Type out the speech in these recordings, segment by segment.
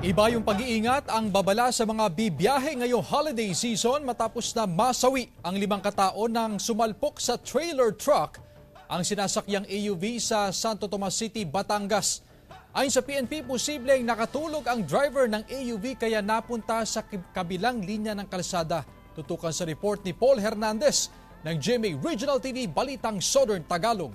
Iba yung pag-iingat ang babala sa mga bibiyahe ngayong holiday season matapos na masawi ang 5 katao nang sumalpok sa trailer truck ang sinasakyang AUV sa Santo Tomas City, Batangas. Ayon sa PNP, posibleng nakatulog ang driver ng AUV kaya napunta sa kabilang linya ng kalsada. Tutukan sa report ni Paul Hernandez ng GMA Regional TV Balitang Southern Tagalog.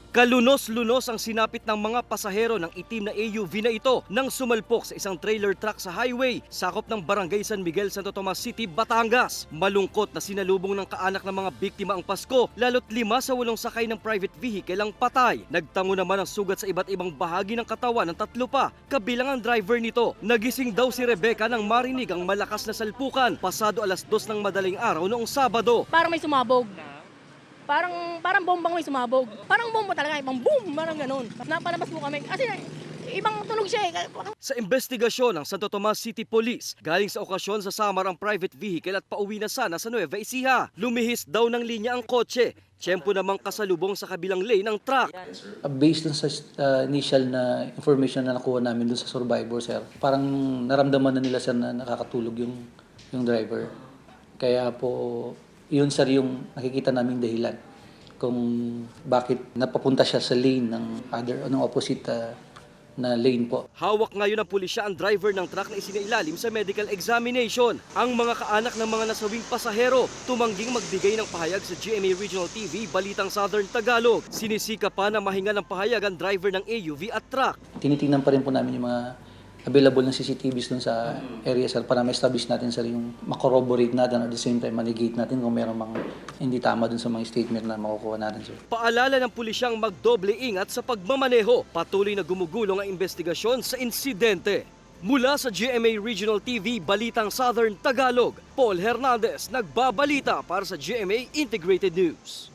Kalunos-lunos ang sinapit ng mga pasahero ng itim na AUV na ito nang sumalpok sa isang trailer truck sa highway sakop ng Barangay San Miguel, Santo Tomas City, Batangas. Malungkot na sinalubong ng kaanak ng mga biktima ang Pasko, lalo't 5 sa 8 sakay ng private vehicle ang patay. Nagtango naman ang sugat sa iba't ibang bahagi ng katawan ng 3 pa, kabilang ang driver nito. Nagising daw si Rebecca nang marinig ang malakas na salpukan pasado 2:00 ng madaling araw noong Sabado. Parang may sumabog. Parang bombang may sumabog. Parang bomba talaga, ibang boom, parang ganun. Napalabas mo kami. Kasi ibang tunog siya eh. Sa investigasyon ng Santo Tomas City Police, galing sa okasyon sa Samar ang private vehicle at pauwi na sana sa Nueva Ecija. Lumihis daw ng linya ang kotse. Tiyempo namang kasalubong sa kabilang lane ng truck. Based dun sa initial na information na nakuha namin dun sa survivor, sir, parang naramdaman na nila, sir, na nakakatulog yung driver. Kaya po, yun, sir, yung nakikita naming dahilan kung bakit napapunta siya sa lane ng opposite na lane po. Hawak ngayon ng pulisya ang driver ng truck na isinailalim sa medical examination. Ang mga kaanak ng mga nasawing pasahero tumangging magbigay ng pahayag sa GMA Regional TV Balitang Southern Tagalog. Sinisika pa na mahinga ng pahayag ang driver ng AUV at truck. Tinitingnan pa rin po namin yung mga available ng CCTVs dun sa area, sir, para ma-establish natin, sir, yung makorroborate natin at the same time manigate natin kung mayroong mga hindi tama dun sa mga statement na makukuha natin, sir. Paalala ng pulisyang magdoble ingat sa pagmamaneho. Patuloy na gumugulong ang investigasyon sa insidente. Mula sa GMA Regional TV Balitang Southern Tagalog, Paul Hernandez nagbabalita para sa GMA Integrated News.